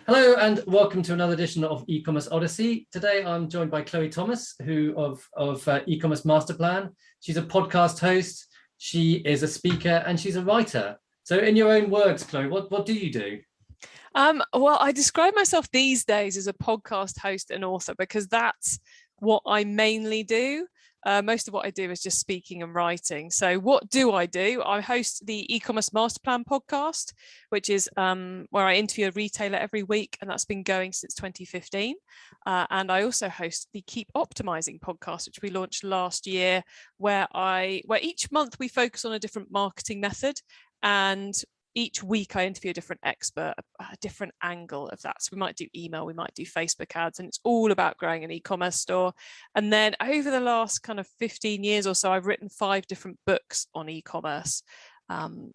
Hello and welcome to another edition of E-commerce Odyssey. Today I'm joined by Chloe Thomas, who of Ecommerce MasterPlan. She's a podcast host, she is a speaker, and she's a writer. So in your own words, Chloe, what do you do? Well, I describe myself these days as a podcast host and author because that's what I mainly do. Most of what I do is just speaking and writing. So what do? I host the E-commerce MasterPlan podcast, which is where I interview a retailer every week, and that's been going since 2015. And I also host the Keep Optimising podcast, which we launched last year, where each month we focus on a different marketing method, and each week I interview a different expert, a different angle of that. So we might do email, we might do Facebook ads, and it's all about growing an e-commerce store. And then over the last kind of 15 years or so, I've written 5 different books on e-commerce.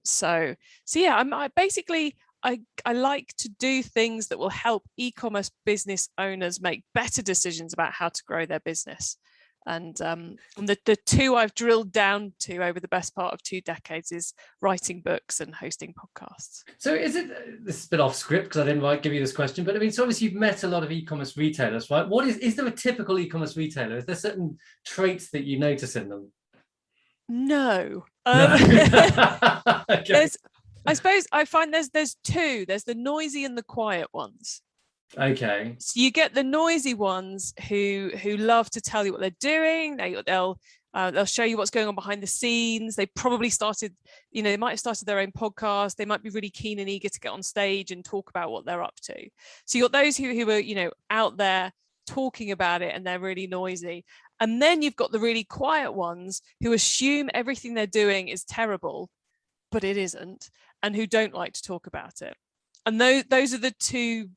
So yeah, I like to do things that will help e-commerce business owners make better decisions about how to grow their business. And the two I've drilled down to over the best part of 2 decades is writing books and hosting podcasts. So this is a bit off script because I didn't give you this question, but I mean, so obviously you've met a lot of e-commerce retailers, right? Is there a typical e-commerce retailer? Is there certain traits that you notice in them? No. Okay. I suppose I find there's 2. There's the noisy and the quiet ones. Okay. So you get the noisy ones who love to tell you what they're doing. They'll show you what's going on behind the scenes. They probably started, they might have started their own podcast. They might be really keen and eager to get on stage and talk about what they're up to. So you got those who are, out there talking about it, and they're really noisy. And then you've got the really quiet ones who assume everything they're doing is terrible, but it isn't, and who don't like to talk about it. And those are the 2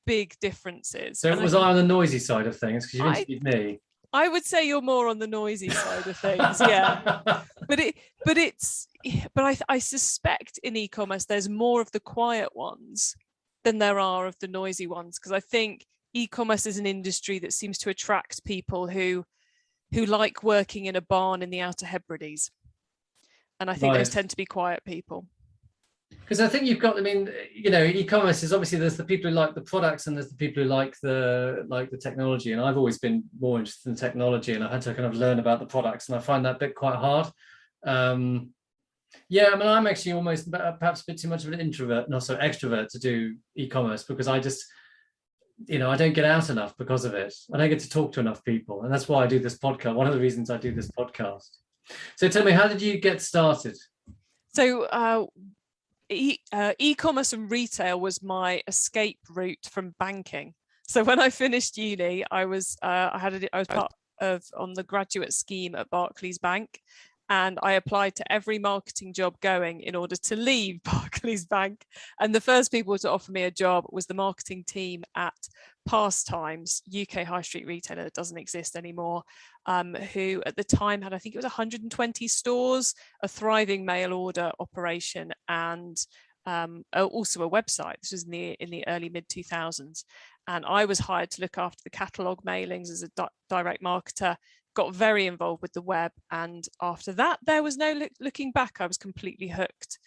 big differenons. So was I on the noisy side of things because you interviewed me? I would say you're more on the noisy side of things, yeah. But I suspect in e-commerce there's more of the quiet ones than there are of the noisy ones, because I think e-commerce is an industry that seems to attract people who like working in a barn in the Outer Hebrides, and I think those tend to be quiet people. Because I think you've got, e-commerce is obviously, there's the people who like the products and there's the people who like the technology. And I've always been more interested in technology, and I had to kind of learn about the products, and I find that bit quite hard. I'm actually almost perhaps a bit too much of an introvert, not so extrovert, to do e-commerce, because I just, I don't get out enough because of it. I don't get to talk to enough people. And that's why I do this podcast. One of the reasons I do this podcast. So tell me, how did you get started? So, e-commerce and retail was my escape route from banking. So when I finished uni, I was part of on the graduate scheme at Barclays Bank, and I applied to every marketing job going in order to leave Barclays Bank. And the first people to offer me a job was the marketing team at Pastimes, UK high street retailer that doesn't exist anymore, who at the time had, I think it was 120 stores, a thriving mail order operation, and also a website. This was in the early mid 2000s, and I was hired to look after the catalogue mailings as a direct marketer. Got very involved with the web, and after that there was no looking back. I was completely hooked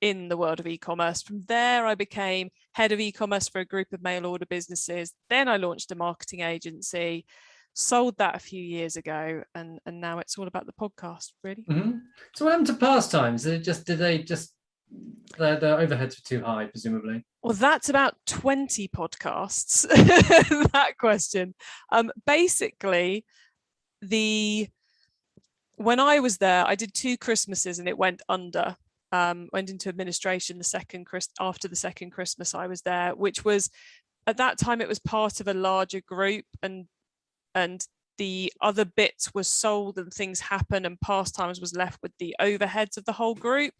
in the world of e-commerce. From there I became head of e-commerce for a group of mail order businesses. Then I launched a marketing agency, sold that a few years ago, and now it's all about the podcast, really. Mm-hmm. So what happened to Pastimes? Did they just their overheads were too high, presumably? Well, that's about 20 podcasts. That question. Basically, when I was there, I did 2 Christmases and it went under. Went into administration after the second Christmas I was there, which was, at that time, it was part of a larger group, and the other bits were sold and things happened, and Pastimes was left with the overheads of the whole group,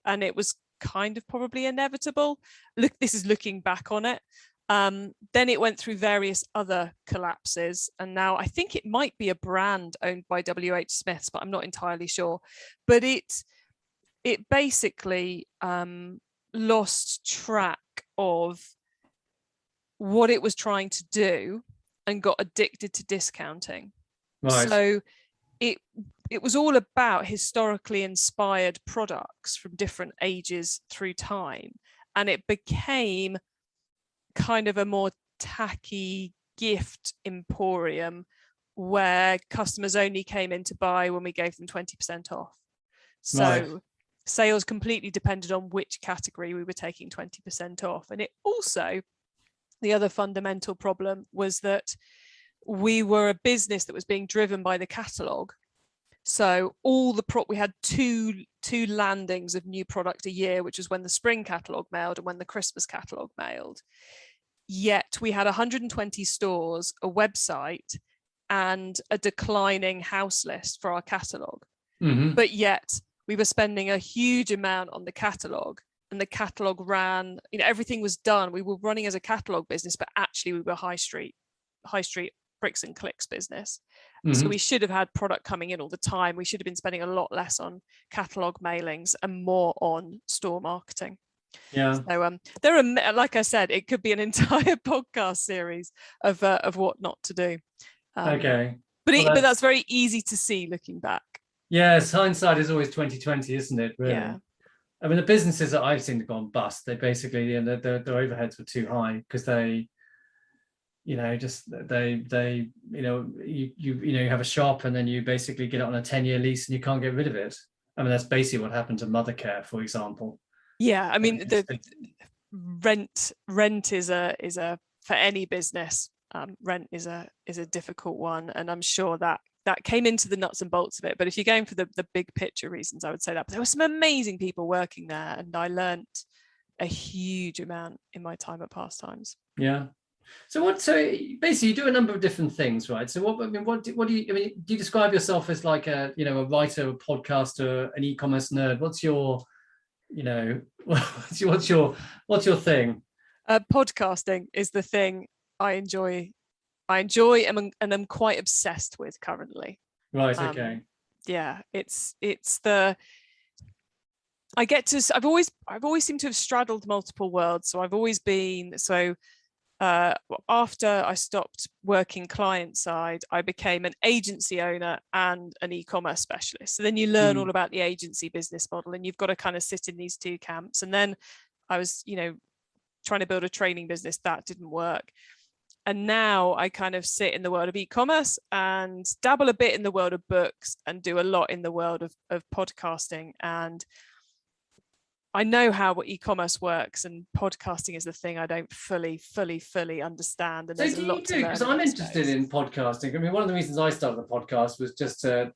and it was kind of probably inevitable. Look, this is looking back on it. Then it went through various other collapses, and now I think it might be a brand owned by WH Smiths, but I'm not entirely sure. But it basically lost track of what it was trying to do and got addicted to discounting. Right. So it was all about historically inspired products from different ages through time, and it became kind of a more tacky gift emporium where customers only came in to buy when we gave them 20% off. So Right. sales completely depended on which category we were taking 20% off. And it also, the other fundamental problem was that we were a business that was being driven by the catalogue. So all the we had two landings of new product a year, which was when the spring catalogue mailed and when the Christmas catalogue mailed. Yet we had 120 stores, a website, and a declining house list for our catalogue. Mm-hmm. But yet we were spending a huge amount on the catalogue, and the catalogue ran, everything was done. We were running as a catalogue business, but actually we were high street bricks and clicks business. Mm-hmm. So we should have had product coming in all the time. We should have been spending a lot less on catalogue mailings and more on store marketing. Yeah. So there are, like I said, it could be an entire podcast series of what not to do. Okay. But that's very easy to see looking back. Yes, hindsight is always 20/20, isn't it? Really. Yeah. I mean, the businesses that I've seen have gone bust. They basically, their overheads were too high because they, you have a shop and then you basically get it on a 10-year lease and you can't get rid of it. I mean, that's basically what happened to Mothercare, for example. Yeah, I mean, the rent is a for any business. Rent is a difficult one, and I'm sure that came into the nuts and bolts of it. But if you're going for the big picture reasons, I would say that. But there were some amazing people working there, and I learned a huge amount in my time at Pastimes. Yeah. So basically you do a number of different things, right? So what do you do you describe yourself as like a writer, a podcaster, an e-commerce nerd? What's your what's your thing? Podcasting is the thing I enjoy and I'm quite obsessed with currently. Right. Okay. Yeah, it's the I've always seemed to have straddled multiple worlds. So I've always been after I stopped working client side, I became an agency owner and an e-commerce specialist. So then you learn all about the agency business model, and you've got to kind of sit in these two camps. And then I was, trying to build a training business that didn't work. And now I kind of sit in the world of e-commerce and dabble a bit in the world of books and do a lot in the world of podcasting. And I know how e-commerce works, and podcasting is the thing I don't fully understand. And so there's a lot to learn. Because I'm interested in podcasting. I mean, one of the reasons I started the podcast was just it's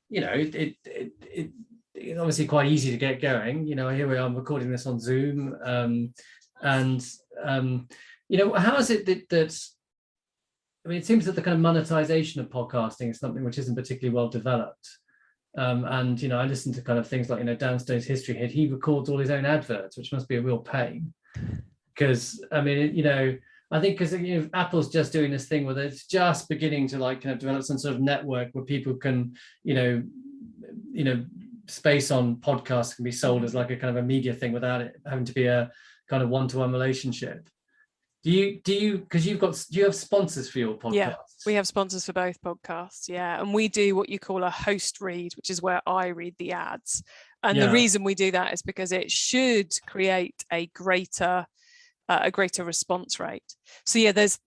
obviously quite easy to get going. Here we are, I'm recording this on Zoom, how is it that I mean, it seems that the kind of monetization of podcasting is something which isn't particularly well developed. I listen to kind of things like, Downstone's History Hit. He records all his own adverts, which must be a real pain. Because, I mean, I think because Apple's just doing this thing where it's just beginning to like kind of develop some sort of network where people can, space on podcasts can be sold as like a kind of a media thing without it having to be a kind of one-to-one relationship. Do you have sponsors for your podcasts? Yeah, we have sponsors for both podcasts. Yeah. And we do what you call a host read, which is where I read the ads. And the reason we do that is because it should create a greater response rate. So yeah, there's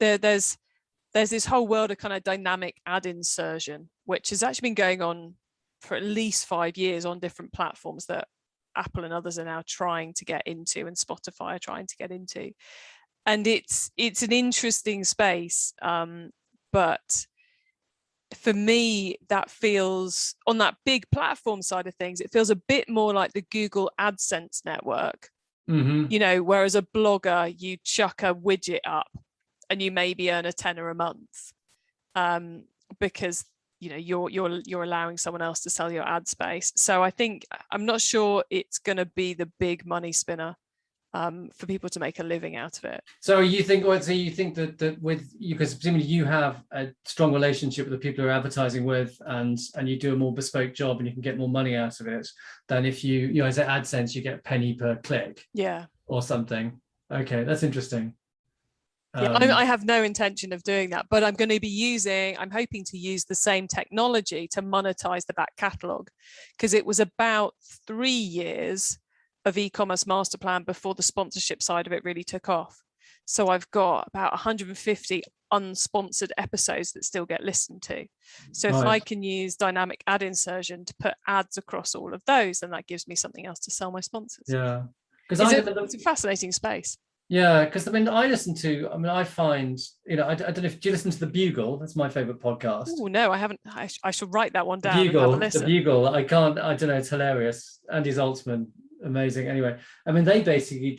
this whole world of kind of dynamic ad insertion, which has actually been going on for at least 5 years on different platforms that Apple and others are now trying to get into, and Spotify are trying to get into. And it's an interesting space, but for me, that feels, on that big platform side of things, it feels a bit more like the Google AdSense network. Mm-hmm. Whereas a blogger, you chuck a widget up and you maybe earn a tenner a month, because you're allowing someone else to sell your ad space. So I'm not sure it's going to be the big money spinner for people to make a living out of it. So you think that with you, because presumably you have a strong relationship with the people you're advertising with, and you do a more bespoke job and you can get more money out of it than if you as an AdSense, you get a penny per click, or something. Okay, that's interesting. I have no intention of doing that, but I'm hoping to use the same technology to monetize the back catalogue, because it was about 3 years of Ecommerce MasterPlan before the sponsorship side of it really took off. So I've got about 150 unsponsored episodes that still get listened to. So if I can use dynamic ad insertion to put ads across all of those, then that gives me something else to sell my sponsors. Yeah, because it's a fascinating space. Yeah, because I mean, I find, I don't know if, do you listen to The Bugle? That's my favorite podcast. Oh, no, I haven't. I should write that one down and have a listen. The Bugle, I don't know, it's hilarious. Andy Zaltzman, amazing. Anyway, I mean, they effectively,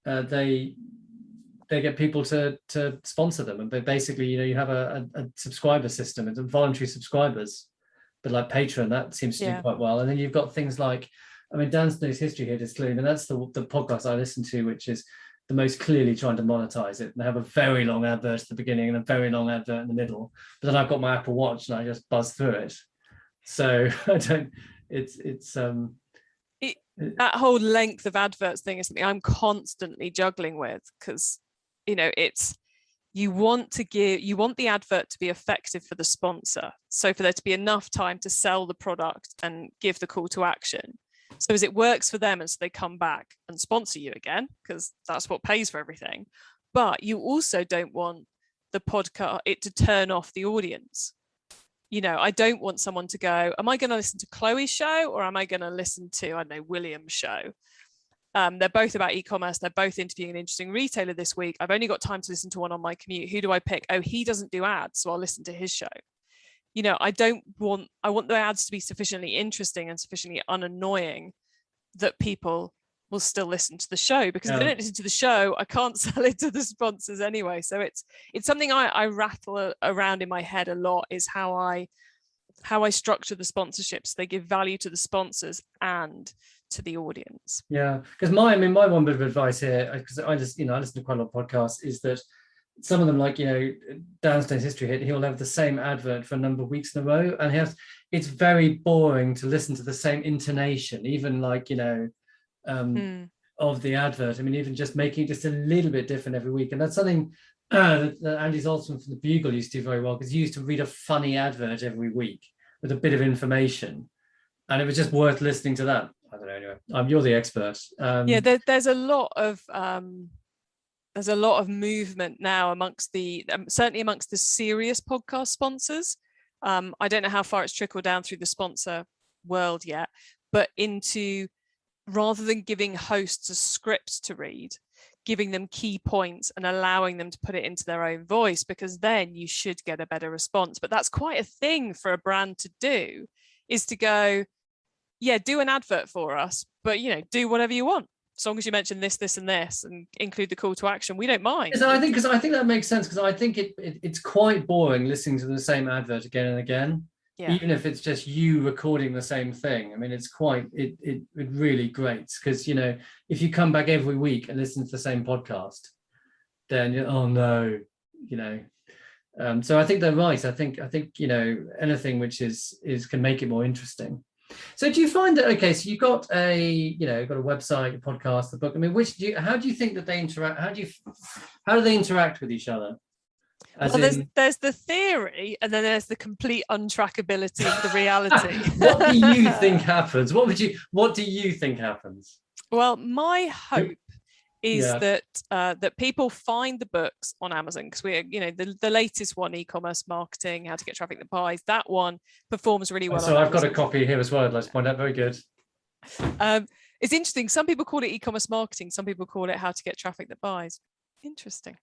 they get people to sponsor them. And they basically, you have a subscriber system. It's voluntary subscribers, but like Patreon, that seems to do quite well. And then you've got things like, I mean, Dan Snow's History Hit is clearly, and that's the podcast I listen to, which is the most clearly trying to monetize it. And they have a very long advert at the beginning and a very long advert in the middle. But then I've got my Apple Watch and I just buzz through it. So that whole length of adverts thing is something I'm constantly juggling with, because you want the advert to be effective for the sponsor. So for there to be enough time to sell the product and give the call to action. So as it works for them, and so they come back and sponsor you again, because that's what pays for everything. But you also don't want the podcast, it to turn off the audience. I don't want someone to go, am I going to listen to Chloe's show or am I going to listen to, I don't know, William's show? They're both about e-commerce. They're both interviewing an interesting retailer this week. I've only got time to listen to one on my commute. Who do I pick? Oh, he doesn't do ads, so I'll listen to his show. I want the ads to be sufficiently interesting and sufficiently unannoying that people will still listen to the show, because if they don't listen to the show, I can't sell it to the sponsors anyway. So it's something I rattle around in my head a lot, is how I structure the sponsorships. They give value to the sponsors and to the audience. Yeah, because my one bit of advice here, because I listen to quite a lot of podcasts, is that some of them, like, Dan Snow's History Hit, he'll have the same advert for a number of weeks in a row, and it's very boring to listen to the same intonation, even like, of the advert. I mean, even just making it just a little bit different every week. And that's something that Andy Zaltzman from The Bugle used to do very well, because he used to read a funny advert every week with a bit of information. And it was just worth listening to that. I don't know, anyway. You're the expert. There's a lot of movement now amongst certainly amongst the serious podcast sponsors. I don't know how far it's trickled down through the sponsor world yet, but into, rather than giving hosts a script to read, giving them key points and allowing them to put it into their own voice, because then you should get a better response. But that's quite a thing for a brand to do, is to go, do an advert for us, but do whatever you want, as long as you mention this, this, and this, and include the call to action. We don't mind. So I think that makes sense, because I think it's quite boring listening to the same advert again and again. Yeah. Even if it's just you recording the same thing. I mean, it's it really great, because if you come back every week and listen to the same podcast, then oh no, so I think they're right. I think anything which is can make it more interesting. So do you find that, okay, so you've got got a website, a podcast, the book. I mean, how do you think that they interact? How do they interact with each other? There's the theory, and then there's the complete untrackability of the reality. What do you think happens? What do you think happens? Well, my hope is that people find the books on Amazon, because we're the latest one, e-commerce marketing, how to get traffic that buys, that one performs really well. So I've got a copy here as well. I'd like to point out. Very good. It's interesting. Some people call it e-commerce marketing. Some people call it how to get traffic that buys. Interesting.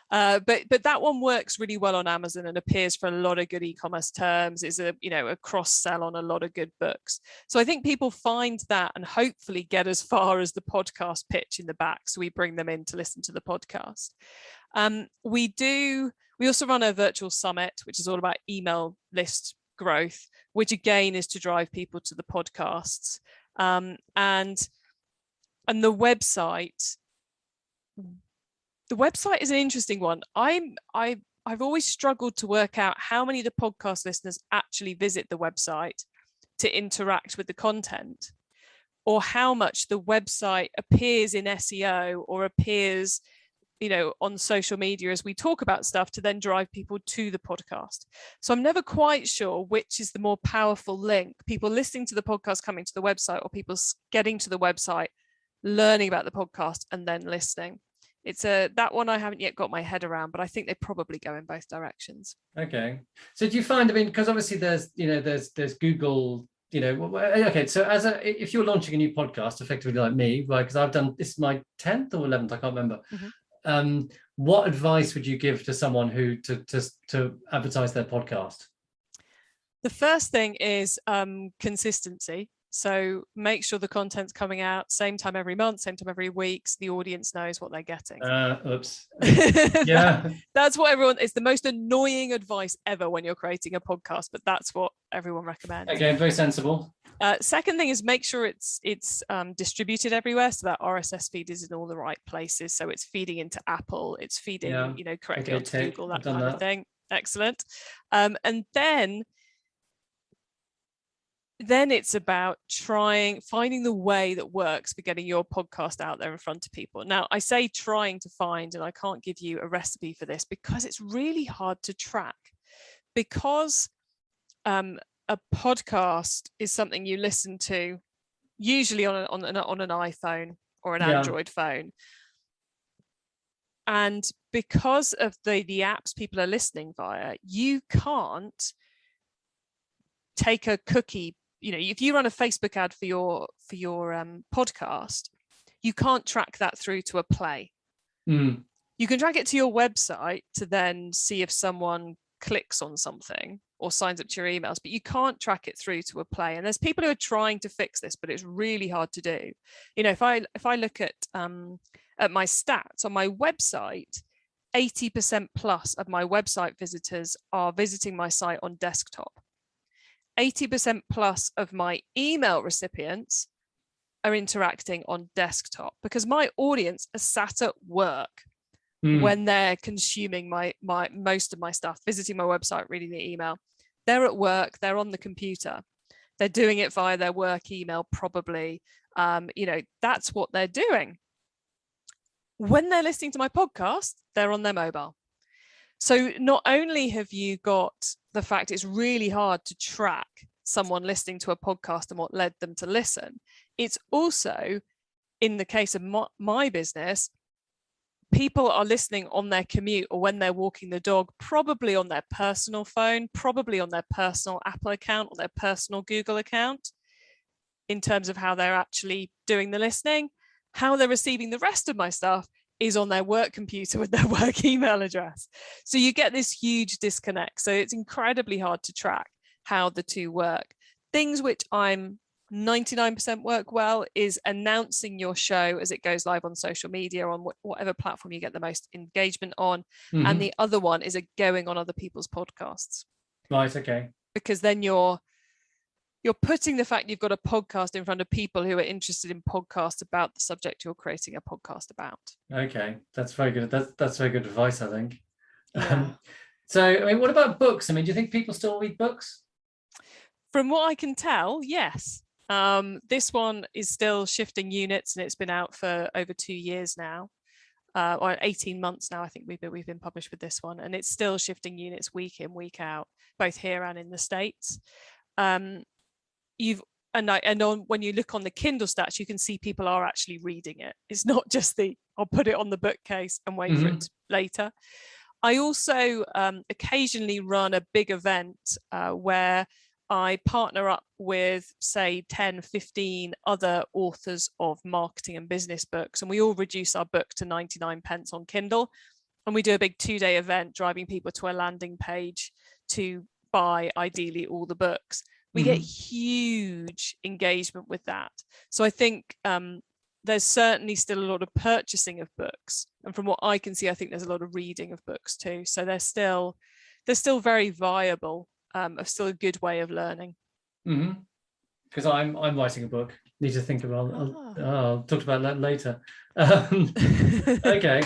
But that one works really well on Amazon and appears for a lot of good e-commerce terms, is a cross sell on a lot of good books. So I think people find that and hopefully get as far as the podcast pitch in the back, so we bring them in to listen to the podcast. We also run a virtual summit, which is all about email list growth, which again is to drive people to the podcasts. And the website. The website is an interesting one. I've always struggled to work out how many of the podcast listeners actually visit the website to interact with the content, or how much the website appears in SEO or appears, on social media as we talk about stuff to then drive people to the podcast. So I'm never quite sure which is the more powerful link, people listening to the podcast coming to the website, or people getting to the website, learning about the podcast, and then listening. It's that one I haven't yet got my head around, but I think they probably go in both directions. Okay. So do you find, I mean, because obviously there's Google, okay. So if you're launching a new podcast, effectively like me, right? Because I've done, this is my 10th or 11th, I can't remember. What advice would you give to someone who to advertise their podcast? The first thing is consistency. So make sure the content's coming out same time every month, same time every week, so the audience knows what they're getting. Oops. Yeah. That's what everyone, it's the most annoying advice ever when you're creating a podcast, but that's what everyone recommends. Okay, very sensible. Second thing is make sure it's distributed everywhere, so that RSS feed is in all the right places. So it's feeding into Apple, it's feeding, correctly onto Google, that kind of thing. Excellent. And then it's about finding the way that works for getting your podcast out there in front of people. Now, I say trying to find, and I can't give you a recipe for this because it's really hard to track, because a podcast is something you listen to usually on an iPhone or an Android phone. And because of the apps people are listening via, you can't take a cookie. If you run a Facebook ad for your podcast, you can't track that through to a play. You can track it to your website to then see if someone clicks on something or signs up to your emails, but you can't track it through to a play. And there's people who are trying to fix this, but it's really hard to do. If I look at my stats on my website, 80% plus of my website visitors are visiting my site on desktop. 80% plus of my email recipients are interacting on desktop, because my audience are sat at work when they're consuming my most of my stuff, visiting my website, reading the email. They're at work, they're on the computer, they're doing it via their work email probably. That's what they're doing. When they're listening to my podcast, they're on their mobile. So not only have you got the fact it's really hard to track someone listening to a podcast and what led them to listen, it's also, in the case of my business, people are listening on their commute or when they're walking the dog, probably on their personal phone, probably on their personal Apple account or their personal Google account, in terms of how they're actually doing the listening. How they're receiving the rest of my stuff is on their work computer with their work email address. So you get this huge disconnect. So it's incredibly hard to track how the two work. Things which I'm 99% work well is announcing your show as it goes live on social media, on whatever platform you get the most engagement on. And the other one is going on other people's podcasts. Right, okay. Because then you're putting the fact you've got a podcast in front of people who are interested in podcasts about the subject you're creating a podcast about. Okay, that's very good. That's very good advice, I think. Yeah. So, I mean, what about books? I mean, do you think people still read books? From what I can tell, yes. This one is still shifting units, and it's been out for over 2 years now, or 18 months now. I think we've been published with this one, and it's still shifting units week in, week out, both here and in the States. When you look on the Kindle stats, you can see people are actually reading it. It's not just I'll put it on the bookcase and wait for it later. I also occasionally run a big event where I partner up with, say, 10, 15 other authors of marketing and business books, and we all reduce our book to 99 pence on Kindle. And we do a big 2-day event driving people to a landing page to buy, ideally, all the books. We get huge engagement with that. So I think there's certainly still a lot of purchasing of books. And from what I can see, I think there's a lot of reading of books too. So they're still very viable. Still a good way of learning. Because I'm writing a book. Need to think about. I'll talk about that later. Okay,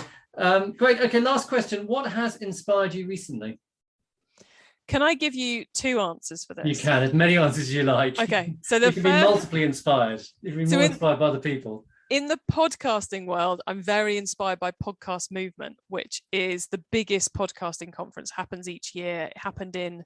great. Okay, last question. What has inspired you recently? Can I give you 2 answers for this? You can, as many answers as you like. Okay, so you can be multiply inspired. You can be more inspired by other people. In the podcasting world, I'm very inspired by Podcast Movement, which is the biggest podcasting conference, happens each year. It happened in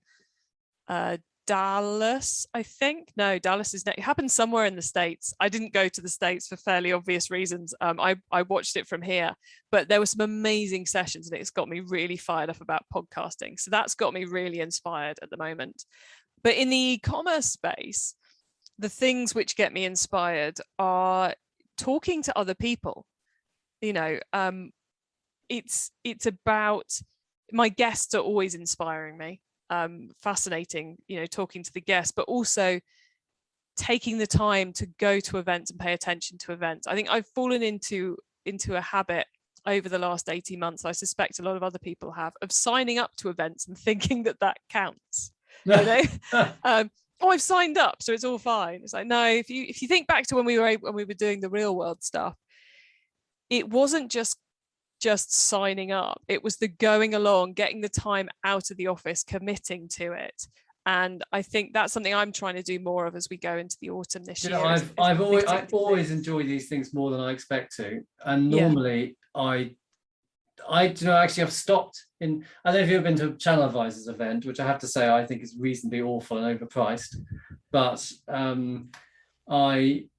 Dallas, I think. No, Dallas is next. It happened somewhere in the States. I didn't go to the States for fairly obvious reasons. I watched it from here, but there were some amazing sessions and it's got me really fired up about podcasting. So that's got me really inspired at the moment. But in the e-commerce space, the things which get me inspired are talking to other people. It's about, my guests are always inspiring me. Fascinating, talking to the guests, but also taking the time to go to events and pay attention to events. I think I've fallen into a habit over the last 18 months, I suspect a lot of other people have, of signing up to events and thinking that counts. I've signed up, so it's all fine. It's like, no, if you think back to when we were doing the real world stuff, it wasn't just signing up, it was the going along, getting the time out of the office, committing to it. And I think that's something I'm trying to do more of as we go into the autumn this year. I've always enjoyed these things more than I expect to, and normally I actually I've stopped in. I don't know if you've been to a Channel Advisors event, which I have to say I think is reasonably awful and overpriced, but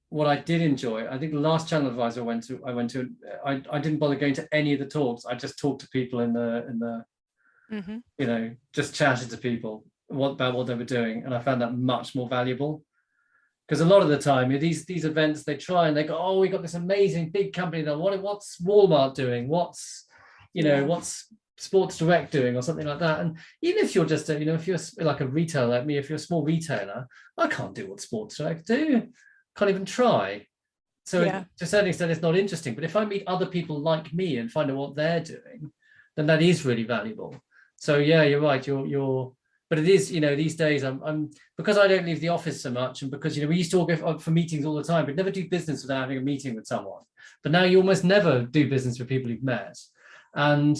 what I did enjoy, I think the last Channel Advisor I went to, I didn't bother going to any of the talks. I just talked to people in the just chatted to people about what they were doing, and I found that much more valuable. Because a lot of the time, these events, they try and they go, oh, we got this amazing big company that what's Walmart doing? What's Sports Direct doing, or something like that? And even if you're just if you're like a retailer like me, if you're a small retailer, I can't do what Sports Direct do. Can't even try. So to a certain extent, it's not interesting. But if I meet other people like me and find out what they're doing, then that is really valuable. So yeah, you're right. But it is, these days I'm because I don't leave the office so much, and because we used to all go for meetings all the time, but never do business without having a meeting with someone. But now you almost never do business with people you've met, and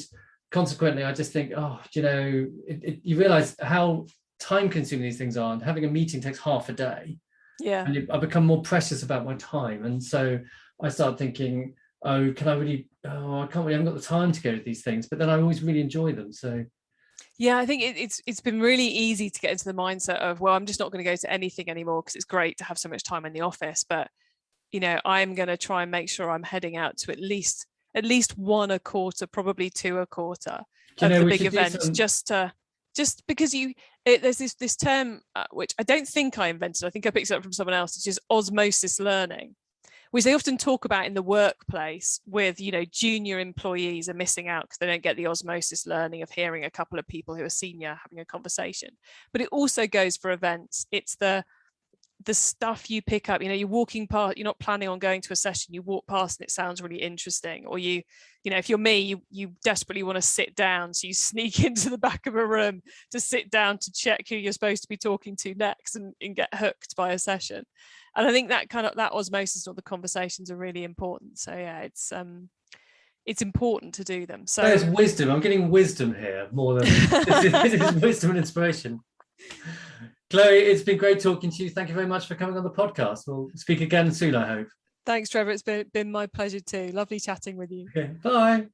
consequently, I just think, you realize how time-consuming these things are, and having a meeting takes half a day. Yeah, and I become more precious about my time, and so I start thinking, I haven't got the time to go to these things, but then I always really enjoy them. So yeah, I think it's been really easy to get into the mindset of, well, I'm just not going to go to anything anymore because it's great to have so much time in the office, but I'm going to try and make sure I'm heading out to at least one a quarter, probably two a quarter of the big events, just because there's this term which I don't think I invented. I think I picked it up from someone else, which is osmosis learning, which they often talk about in the workplace with, junior employees are missing out because they don't get the osmosis learning of hearing a couple of people who are senior having a conversation. But it also goes for events. It's the stuff you pick up, you're walking past, you're not planning on going to a session, you walk past and it sounds really interesting, or if you're me, you desperately want to sit down, so you sneak into the back of a room to sit down to check who you're supposed to be talking to next and get hooked by a session. And I think that osmosis or the conversations are really important. So yeah, it's important to do them. So there's wisdom. I'm getting wisdom here more than this is wisdom and inspiration. Chloe, it's been great talking to you. Thank you very much for coming on the podcast. We'll speak again soon, I hope. Thanks, Trevor. It's been my pleasure too. Lovely chatting with you. Okay, bye.